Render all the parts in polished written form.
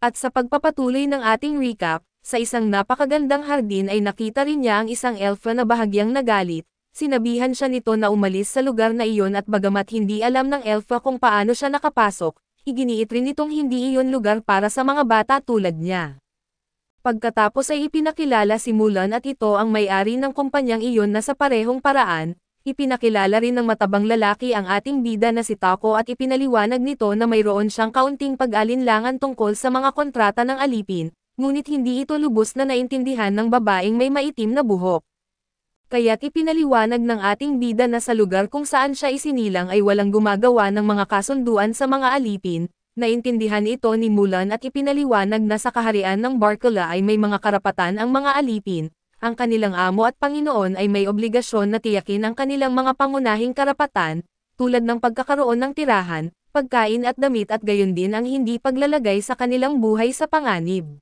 At sa pagpapatuloy ng ating recap, sa isang napakagandang hardin ay nakita rin niya ang isang elfa na bahagyang nagalit. Sinabihan siya nito na umalis sa lugar na iyon at bagamat hindi alam ng elfa kung paano siya nakapasok, iginiit rin itong hindi iyon lugar para sa mga bata tulad niya. Pagkatapos ay ipinakilala si Mulan at ito ang may-ari ng kumpanyang iyon na sa parehong paraan. Ipinakilala rin ng matabang lalaki ang ating bida na si Tako at ipinaliwanag nito na mayroon siyang kaunting pag-alinlangan tungkol sa mga kontrata ng alipin, ngunit hindi ito lubos na naintindihan ng babaeng may maitim na buhok. Kaya't ipinaliwanag ng ating bida na sa lugar kung saan siya isinilang ay walang gumagawa ng mga kasunduan sa mga alipin. Naintindihan ito ni Mulan at ipinaliwanag na sa kaharian ng Barcola ay may mga karapatan ang mga alipin. Ang kanilang amo at Panginoon ay may obligasyon na tiyakin ang kanilang mga pangunahing karapatan, tulad ng pagkakaroon ng tirahan, pagkain at damit at gayon din ang hindi paglalagay sa kanilang buhay sa panganib.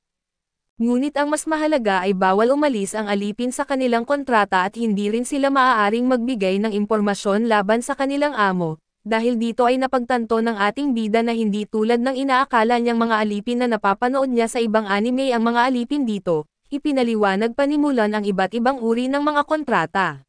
Ngunit ang mas mahalaga ay bawal umalis ang alipin sa kanilang kontrata at hindi rin sila maaaring magbigay ng impormasyon laban sa kanilang amo. Dahil dito ay napagtanto ng ating bida na hindi tulad ng inaakala niyang mga alipin na napapanood niya sa ibang anime ang mga alipin dito, ipinaliwanag pa ni Mulan ang iba't ibang uri ng mga kontrata.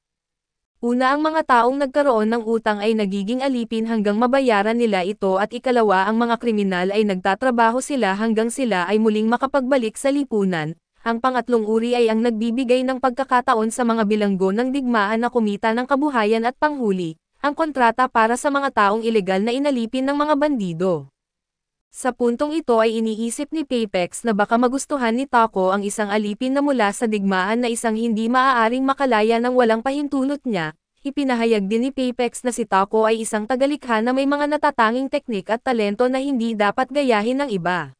Una, ang mga taong nagkaroon ng utang ay nagiging alipin hanggang mabayaran nila ito at ikalawa, ang mga kriminal ay nagtatrabaho sila hanggang sila ay muling makapagbalik sa lipunan. Ang pangatlong uri ay ang nagbibigay ng pagkakataon sa mga bilanggo ng digmaan na kumita ng kabuhayan at panghuli. Ang kontrata para sa mga taong ilegal na inalipin ng mga bandido. Sa puntong ito ay iniisip ni Pepex na baka magustuhan ni Tako ang isang alipin na mula sa digmaan na isang hindi maaaring makalaya ng walang pahintulot niya. Ipinahayag din ni Pepex na si Tako ay isang tagalikha na may mga natatanging teknik at talento na hindi dapat gayahin ng iba.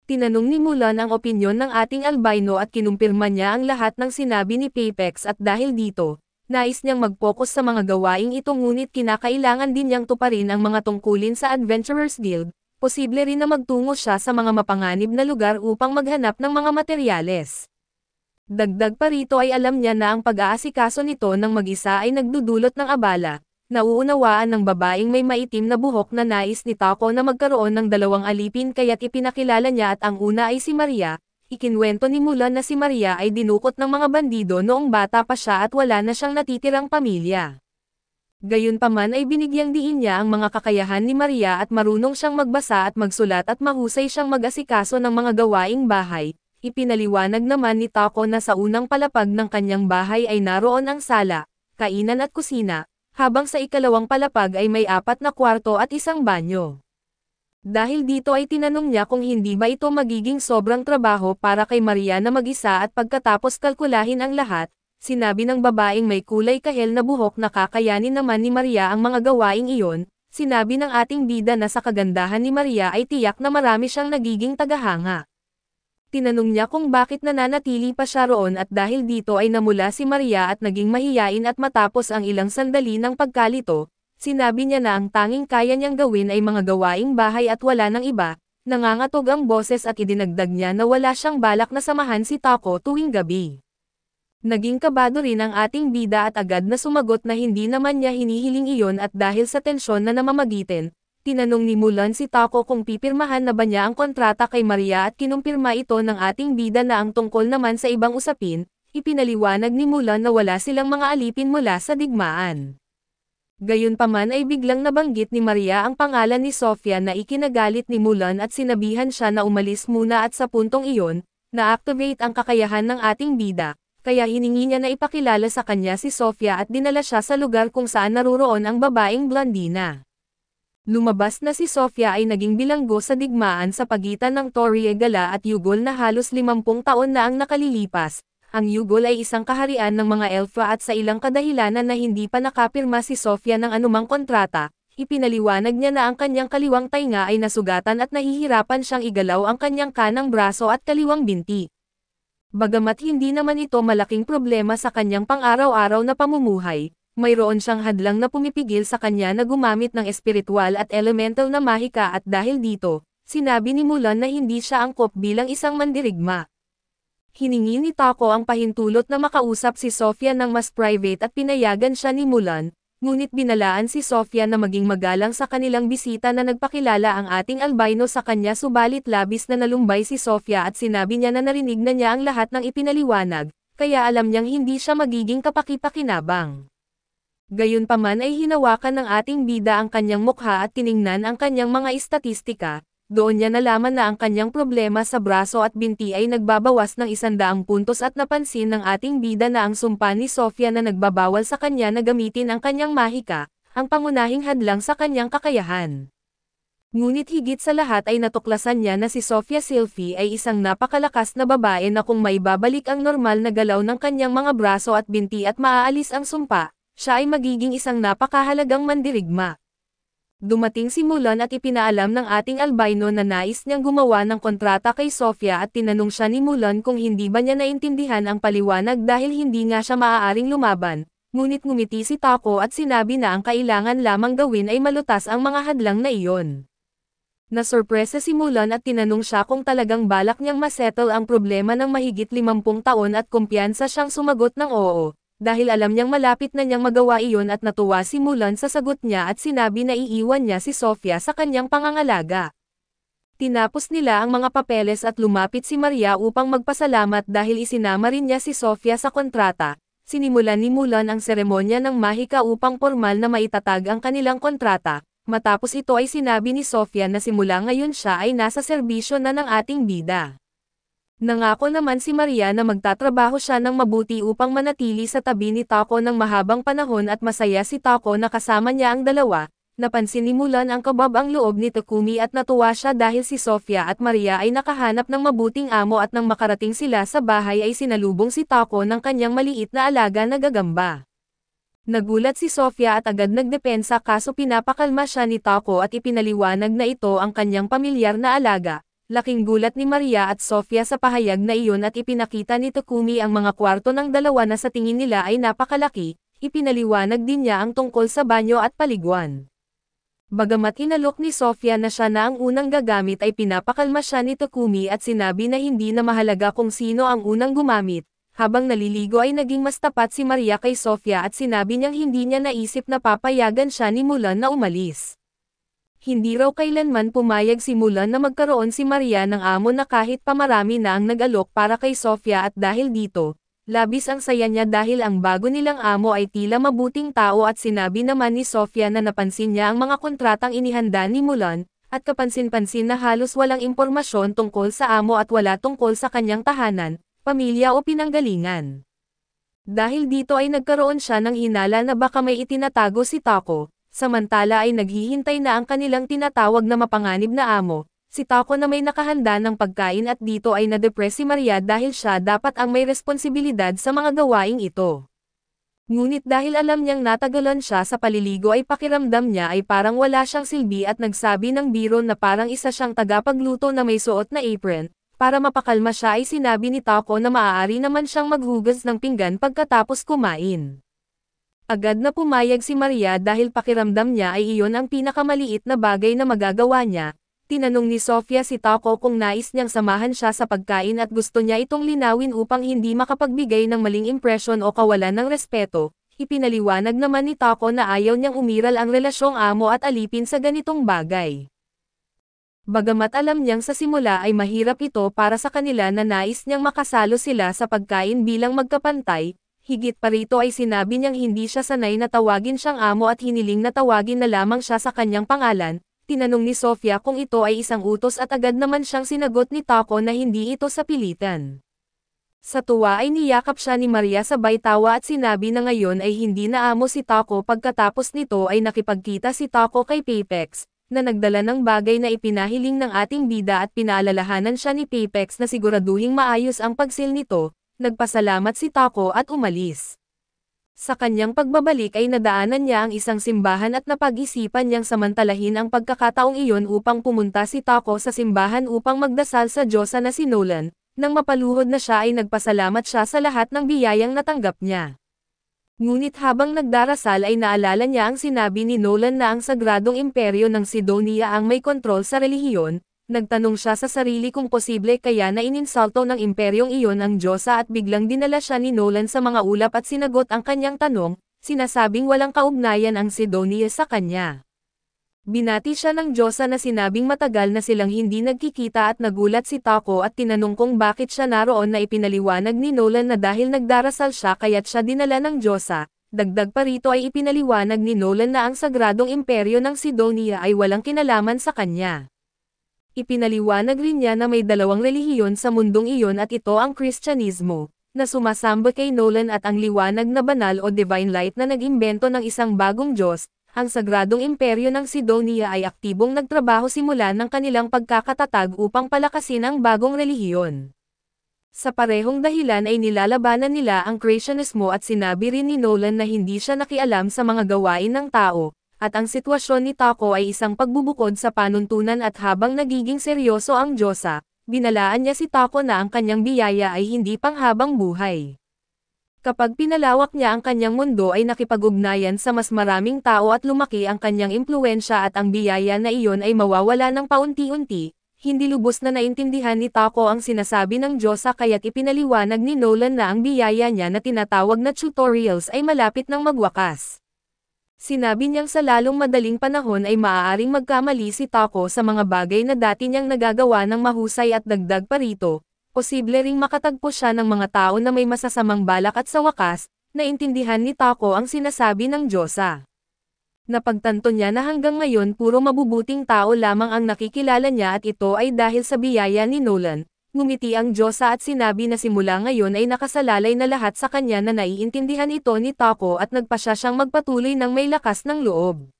Tinanong ni Mulan ang opinyon ng ating albino at kinumpirma niya ang lahat ng sinabi ni Pepex at dahil dito, nais niyang mag-focus sa mga gawaing ito ngunit kinakailangan din niyang tuparin ang mga tungkulin sa Adventurers Guild. Posible rin na magtungo siya sa mga mapanganib na lugar upang maghanap ng mga materyales. Dagdag pa rito ay alam niya na ang pag-aasikaso nito ng mag-isa ay nagdudulot ng abala. Nauunawaan ng babaeng may maitim na buhok na nais ni Tako na magkaroon ng dalawang alipin kaya't ipinakilala niya at ang una ay si Maria. Ikinwento ni Mulan na si Maria ay dinukot ng mga bandido noong bata pa siya at wala na siyang natitirang pamilya. Gayunpaman ay binigyang diin niya ang mga kakayahan ni Maria at marunong siyang magbasa at magsulat at mahusay siyang mag-asikaso ng mga gawaing bahay. Ipinaliwanag naman ni Tako na sa unang palapag ng kanyang bahay ay naroon ang sala, kainan at kusina, habang sa ikalawang palapag ay may 4 na kwarto at isang banyo. Dahil dito ay tinanong niya kung hindi ba ito magiging sobrang trabaho para kay Maria na mag-isa at pagkatapos kalkulahin ang lahat, sinabi ng babaeng may kulay kahel na buhok na kakayanin naman ni Maria ang mga gawaing iyon. Sinabi ng ating bida na sa kagandahan ni Maria ay tiyak na marami siyang nagiging tagahanga. Tinanong niya kung bakit nananatili pa siya roon at dahil dito ay namula si Maria at naging mahiyain at matapos ang ilang sandali ng pagkalito, sinabi niya na ang tanging kaya niyang gawin ay mga gawaing bahay at wala ng iba. Nangangatog ang boses at idinagdag niya na wala siyang balak na samahan si Tako tuwing gabi. Naging kabado rin ang ating bida at agad na sumagot na hindi naman niya hinihiling iyon at dahil sa tensyon na namamagitin, tinanong ni Mulan si Tako kung pipirmahan na ba niya ang kontrata kay Maria at kinumpirma ito ng ating bida na ang tungkol naman sa ibang usapin, ipinaliwanag ni Mulan na wala silang mga alipin mula sa digmaan. Gayunpaman ay biglang nabanggit ni Maria ang pangalan ni Sofia na ikinagalit ni Mulan at sinabihan siya na umalis muna at sa puntong iyon, na-activate ang kakayahan ng ating bida. Kaya hiningi niya na ipakilala sa kanya si Sofia at dinala siya sa lugar kung saan naruroon ang babaeng blondina. Lumabas na si Sofia ay naging bilanggo sa digmaan sa pagitan ng Toriegala at Yugol na halos 50 taon na ang nakalilipas. Ang Yugol ay isang kaharian ng mga elfa at sa ilang kadahilanan na hindi pa nakapirma si Sofia ng anumang kontrata, ipinaliwanag niya na ang kanyang kaliwang tainga ay nasugatan at nahihirapan siyang igalaw ang kanyang kanang braso at kaliwang binti. Bagamat hindi naman ito malaking problema sa kanyang pang-araw-araw na pamumuhay, mayroon siyang hadlang na pumipigil sa kanya na gumamit ng espiritual at elemental na mahika at dahil dito, sinabi ni Mulan na hindi siya angkop bilang isang mandirigma. Hiningi ni Tako ang pahintulot na makausap si Sofia ng mas private at pinayagan siya ni Mulan, ngunit binalaan si Sofia na maging magalang sa kanilang bisita na nagpakilala ang ating albino sa kanya subalit labis na nalumbay si Sofia at sinabi niya na narinig na niya ang lahat ng ipinaliwanag, kaya alam niyang hindi siya magiging kapaki-pakinabang. Gayunpaman ay hinawakan ng ating bida ang kanyang mukha at tiningnan ang kanyang mga istatistika. Doon niya nalaman na ang kanyang problema sa braso at binti ay nagbabawas ng 100 puntos at napansin ng ating bida na ang sumpa ni Sofia na nagbabawal sa kanya na gamitin ang kanyang mahika, ang pangunahing hadlang sa kanyang kakayahan. Ngunit higit sa lahat ay natuklasan niya na si Sofia Silfi ay isang napakalakas na babae na kung maibabalik ang normal na galaw ng kanyang mga braso at binti at maaalis ang sumpa, siya ay magiging isang napakahalagang mandirigma. Dumating si Mulan at ipinaalam ng ating albino na nais niyang gumawa ng kontrata kay Sofia at tinanong siya ni Mulan kung hindi ba niya naintindihan ang paliwanag dahil hindi nga siya maaaring lumaban, ngunit ngumiti si Tako at sinabi na ang kailangan lamang gawin ay malutas ang mga hadlang na iyon. Nasurpresa si Mulan at tinanong siya kung talagang balak niyang masettle ang problema ng mahigit 50 taon at kumpiyansa siyang sumagot ng oo. Dahil alam niyang malapit na niyang magawa iyon at natuwa si Mulan sa sagot niya at sinabi na iiwan niya si Sofia sa kanyang pangangalaga. Tinapos nila ang mga papeles at lumapit si Maria upang magpasalamat dahil isinama rin niya si Sofia sa kontrata. Sinimulan ni Mulan ang seremonya ng mahika upang formal na maitatag ang kanilang kontrata. Matapos ito ay sinabi ni Sofia na simula ngayon siya ay nasa serbisyo na ng ating bida. Nangako naman si Maria na magtatrabaho siya ng mabuti upang manatili sa tabi ni Tako ng mahabang panahon at masaya si Tako na kasama niya ang dalawa. Napansin ni Mulan ang kababang loob ni Takumi at natuwa siya dahil si Sofia at Maria ay nakahanap ng mabuting amo at nang makarating sila sa bahay ay sinalubong si Tako ng kanyang maliit na alaga na gagamba. Nagulat si Sofia at agad nagdepensa kaso pinapakalma siya ni Tako at ipinaliwanag na ito ang kanyang pamilyar na alaga. Laking gulat ni Maria at Sofia sa pahayag na iyon at ipinakita ni Takumi ang mga kwarto ng dalawa na sa tingin nila ay napakalaki, ipinaliwanag din niya ang tungkol sa banyo at paliguan. Bagamat inalok ni Sofia na siya na ang unang gagamit ay pinapakalma siya ni Takumi at sinabi na hindi na mahalaga kung sino ang unang gumamit. Habang naliligo ay naging mas tapat si Maria kay Sofia at sinabi niyang hindi niya naisip na papayagan siya ni Mulan na umalis. Hindi raw kailanman pumayag si Mulan na magkaroon si Maria ng amo na kahit pa marami na ang nag-alok para kay Sofia at dahil dito, labis ang saya niya dahil ang bago nilang amo ay tila mabuting tao at sinabi naman ni Sofia na napansin niya ang mga kontratang inihanda ni Mulan, at kapansin-pansin na halos walang impormasyon tungkol sa amo at wala tungkol sa kanyang tahanan, pamilya o pinanggalingan. Dahil dito ay nagkaroon siya ng hinala na baka may itinatago si Tako. Samantala ay naghihintay na ang kanilang tinatawag na mapanganib na amo, si Tako na may nakahanda ng pagkain at dito ay na-depress si Maria dahil siya dapat ang may responsibilidad sa mga gawaing ito. Ngunit dahil alam niyang natagalan siya sa paliligo ay pakiramdam niya ay parang wala siyang silbi at nagsabi ng biro na parang isa siyang tagapagluto na may suot na apron. Para mapakalma siya ay sinabi ni Tako na maaari naman siyang maghugas ng pinggan pagkatapos kumain. Agad na pumayag si Maria dahil pakiramdam niya ay iyon ang pinakamaliit na bagay na magagawa niya. Tinanong ni Sofia si Tako kung nais niyang samahan siya sa pagkain at gusto niya itong linawin upang hindi makapagbigay ng maling impresyon o kawalan ng respeto. Ipinaliwanag naman ni Tako na ayaw niyang umiral ang relasyong amo at alipin sa ganitong bagay. Bagamat alam niyang sa simula ay mahirap ito para sa kanila na nais niyang makasalo sila sa pagkain bilang magkapantay, higit pa rito ay sinabi niyang hindi siya sanay na tawagin siyang amo at hiniling na tawagin na lamang siya sa kanyang pangalan. Tinanong ni Sofia kung ito ay isang utos at agad naman siyang sinagot ni Tako na hindi ito sa pilitan. Sa tuwa ay niyakap siya ni Maria sabay tawa at sinabi na ngayon ay hindi na amo si Tako. Pagkatapos nito ay nakipagkita si Tako kay Papex, na nagdala ng bagay na ipinahiling ng ating bida at pinaalalahanan siya ni Papex na siguraduhing maayos ang pagsil nito. Nagpasalamat si Tako at umalis. Sa kanyang pagbabalik ay nadaanan niya ang isang simbahan at napag-isipan niyang samantalahin ang pagkakataong iyon upang pumunta si Tako sa simbahan upang magdasal sa Diyosa na si Nolan. Nang mapaluhod na siya ay nagpasalamat siya sa lahat ng biyayang natanggap niya. Ngunit habang nagdarasal ay naalala niya ang sinabi ni Nolan na ang Sagradong Imperyo ng Sidonia ang may kontrol sa relihiyon. Nagtanong siya sa sarili kung posible kaya na ininsulto ng imperyong iyon ang Diyosa at biglang dinala siya ni Nolan sa mga ulap at sinagot ang kanyang tanong. sinasabing walang kaugnayan ang Sidonia sa kanya. Binati siya ng Diyosa na sinabing matagal na silang hindi nagkikita at nagulat si Taco at tinanong kung bakit siya naroon na ipinaliwanag ni Nolan na dahil nagdarasal siya kaya't siya dinala ng Diyosa. Dagdag pa rito ay ipinaliwanag ni Nolan na ang sagradong imperyo ng Sidonia ay walang kinalaman sa kanya. Ipinaliwanag rin niya na may dalawang relihiyon sa mundong iyon at ito ang Kristyanismo, na sumasamba kay Nolan at ang liwanag na banal o divine light na nag-imbento ng isang bagong Diyos. Ang sagradong imperyo ng Sidonia ay aktibong nagtrabaho simula ng kanilang pagkakatatag upang palakasin ang bagong relihiyon. Sa parehong dahilan ay nilalabanan nila ang Kristyanismo at sinabi rin ni Nolan na hindi siya nakialam sa mga gawain ng tao, at ang sitwasyon ni Taco ay isang pagbubukod sa panuntunan at habang nagiging seryoso ang Diyosa, binalaan niya si Taco na ang kanyang biyaya ay hindi panghabang buhay. Kapag pinalawak niya ang kanyang mundo ay nakipag-ugnayan sa mas maraming tao at lumaki ang kanyang impluwensya at ang biyaya na iyon ay mawawala ng paunti-unti, hindi lubos na naintindihan ni Taco ang sinasabi ng Diyosa kaya't ipinaliwanag ni Nolan na ang biyaya niya na tinatawag na tutorials ay malapit ng magwakas. Sinabi niyang sa lalong madaling panahon ay maaaring magkamali si Taco sa mga bagay na dati niyang nagagawa ng mahusay at dagdag pa rito. Posible ring makatagpo siya ng mga tao na may masasamang balak at sa wakas, naintindihan ni Taco ang sinasabi ng Diyosa. Napagtanto niya na hanggang ngayon puro mabubuting tao lamang ang nakikilala niya at ito ay dahil sa biyaya ni Nolan. Ngumiti ang Diyosa at sinabi na simula ngayon ay nakasalalay na lahat sa kanya na naiintindihan ito ni Taco at nagpasya siyang magpatuloy ng may lakas ng loob.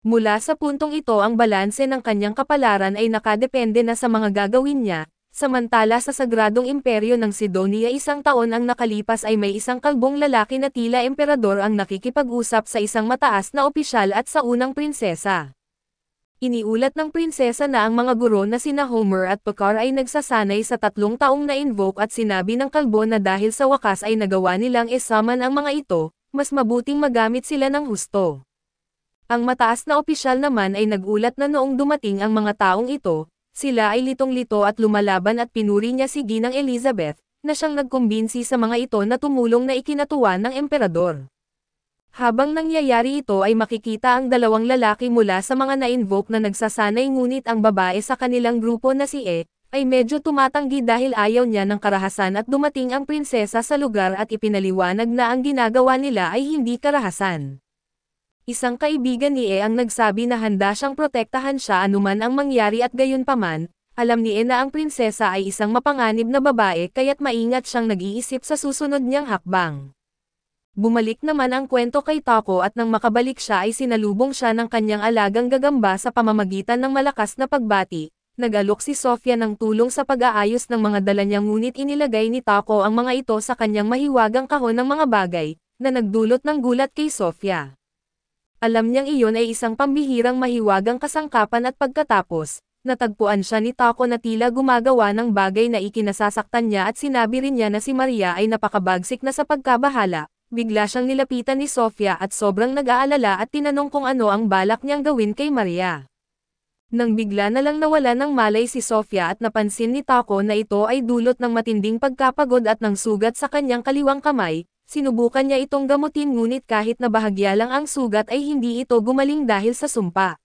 Mula sa puntong ito ang balanse ng kanyang kapalaran ay nakadepende na sa mga gagawin niya. Samantala sa sagradong imperyo ng Sidonia 1 taon ang nakalipas ay may isang kalbong lalaki na tila emperador ang nakikipag-usap sa isang mataas na opisyal at sa unang prinsesa. Iniulat ng prinsesa na ang mga guro na sina Homer at Puckar ay nagsasanay sa 3 taong na-invoke at sinabi ng kalbo na dahil sa wakas ay nagawa nilang isaman ang mga ito, mas mabuting magamit sila ng husto. Ang mataas na opisyal naman ay nagulat na noong dumating ang mga taong ito, sila ay litong-lito at lumalaban at pinuri niya si Ginang Elizabeth, na siyang nagkumbinsi sa mga ito na tumulong na ikinatuwa ng emperador. Habang nangyayari ito ay makikita ang dalawang lalaki mula sa mga na-invoke na nagsasanay ngunit ang babae sa kanilang grupo na si ay medyo tumatanggi dahil ayaw niya ng karahasan at dumating ang prinsesa sa lugar at ipinaliwanag na ang ginagawa nila ay hindi karahasan. Isang kaibigan ni ang nagsabi na handa siyang protektahan siya anuman ang mangyari at gayunpaman, alam ni na ang prinsesa ay isang mapanganib na babae kaya't maingat siyang nag-iisip sa susunod niyang hakbang. Bumalik naman ang kwento kay Taco at nang makabalik siya ay sinalubong siya ng kanyang alagang gagamba sa pamamagitan ng malakas na pagbati. Nag-alok si Sofia ng tulong sa pag-aayos ng mga dala niya ngunit inilagay ni Taco ang mga ito sa kanyang mahiwagang kahon ng mga bagay, na nagdulot ng gulat kay Sofia. Alam niyang iyon ay isang pambihirang mahiwagang kasangkapan at pagkatapos, natagpuan siya ni Taco na tila gumagawa ng bagay na ikinasasaktan niya at sinabi rin niya na si Maria ay napakabagsik na sa pagkabahala. Bigla siyang nilapitan ni Sofia at sobrang nag-aalala at tinanong kung ano ang balak niyang gawin kay Maria. Nang bigla na lang nawala ng malay si Sofia at napansin ni Taco na ito ay dulot ng matinding pagkapagod at ng sugat sa kanyang kaliwang kamay, sinubukan niya itong gamutin ngunit kahit na bahagya lang ang sugat ay hindi ito gumaling dahil sa sumpa.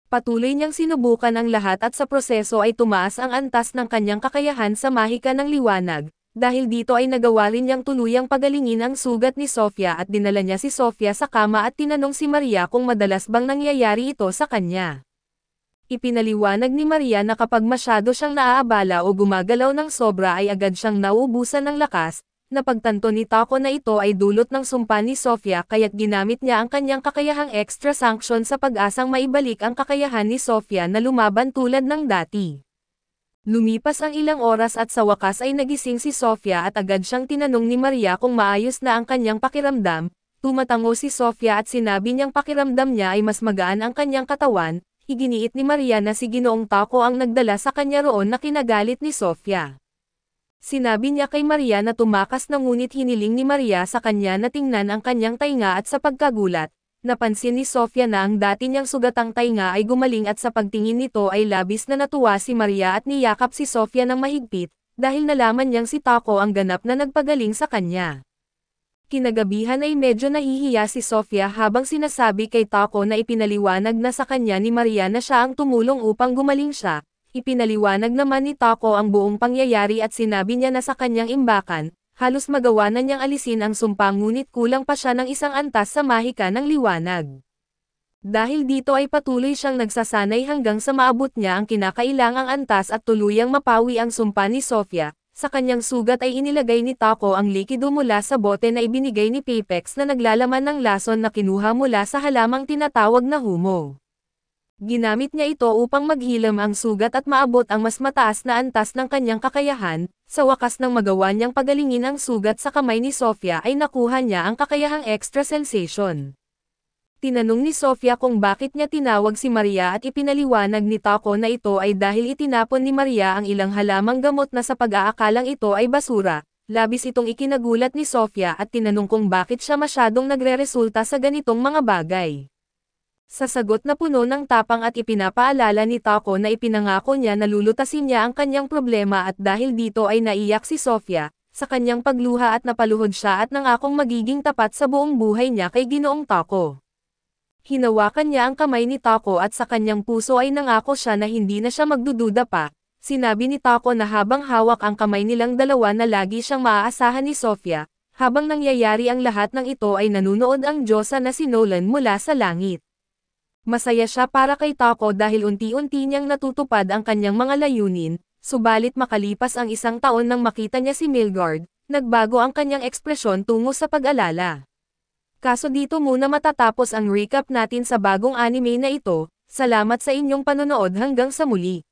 Patuloy niyang sinubukan ang lahat at sa proseso ay tumaas ang antas ng kanyang kakayahan sa mahika ng liwanag, dahil dito ay nagawa rin niyang tuluyang pagalingin ang sugat ni Sofia at dinala niya si Sofia sa kama at tinanong si Maria kung madalas bang nangyayari ito sa kanya. Ipinaliwanag ni Maria na kapag masyado siyang naaabala o gumagalaw ng sobra ay agad siyang nauubusan ng lakas. Napagtanto ni Taco na ito ay dulot ng sumpa ni Sofia kaya't ginamit niya ang kanyang kakayahang extra sanction sa pag-asang maibalik ang kakayahan ni Sofia na lumaban tulad ng dati. Lumipas ang ilang oras at sa wakas ay nagising si Sofia at agad siyang tinanong ni Maria kung maayos na ang kanyang pakiramdam. Tumatango si Sofia at sinabi niyang pakiramdam niya ay mas magaan ang kanyang katawan. Iginiit ni Maria na si Ginoong Taco ang nagdala sa kanya roon na kinagalit ni Sofia. Sinabi niya kay Maria na tumakas na ngunit hiniling ni Maria sa kanya na tingnan ang kanyang tainga at sa pagkagulat, napansin ni Sofia na ang dati niyang sugatang tainga ay gumaling at sa pagtingin nito ay labis na natuwa si Maria at niyakap si Sofia ng mahigpit, dahil nalaman niyang si Taco ang ganap na nagpagaling sa kanya. Kinagabihan ay medyo nahihiya si Sofia habang sinasabi kay Taco na ipinaliwanag na sa kanya ni Maria na siya ang tumulong upang gumaling siya. Ipinaliwanag naman ni Taco ang buong pangyayari at sinabi niya na sa kanyang imbakan, halos magawa na niyang alisin ang sumpa ngunit kulang pa siya ng isang antas sa mahika ng liwanag. Dahil dito ay patuloy siyang nagsasanay hanggang sa maabot niya ang kinakailangang antas at tuluyang mapawi ang sumpa ni Sofia. Sa kanyang sugat ay inilagay ni Taco ang likido mula sa bote na ibinigay ni Pepex na naglalaman ng lason na kinuha mula sa halamang tinatawag na humo. Ginamit niya ito upang maghilam ang sugat at maabot ang mas mataas na antas ng kanyang kakayahan. Sa wakas ng magawa niyang pagalingin ang sugat sa kamay ni Sofia ay nakuha niya ang kakayahang extra sensation. Tinanong ni Sofia kung bakit niya tinawag si Maria at ipinaliwanag ni Taco na ito ay dahil itinapon ni Maria ang ilang halamang gamot na sa pag-aakalang ito ay basura. Labis itong ikinagulat ni Sofia at tinanong kung bakit siya masyadong nagre-resulta sa ganitong mga bagay. Sa sagot na puno ng tapang at ipinapaalala ni Taco na ipinangako niya na lulutasin niya ang kanyang problema at dahil dito ay naiyak si Sofia, sa kanyang pagluha at napaluhod siya at nangakong magiging tapat sa buong buhay niya kay Ginoong Taco. Hinawakan niya ang kamay ni Taco at sa kanyang puso ay nangako siya na hindi na siya magdududa pa. Sinabi ni Taco na habang hawak ang kamay nilang dalawa na lagi siyang maaasahan ni Sofia, habang nangyayari ang lahat ng ito ay nanunood ang Diyosa na si Nolan mula sa langit. Masaya siya para kay Taco dahil unti-unti niyang natutupad ang kanyang mga layunin, subalit makalipas ang 1 taon nang makita niya si Milgard, nagbago ang kanyang ekspresyon tungo sa pag-alala. Kaso dito muna matatapos ang recap natin sa bagong anime na ito. Salamat sa inyong panonood hanggang sa muli.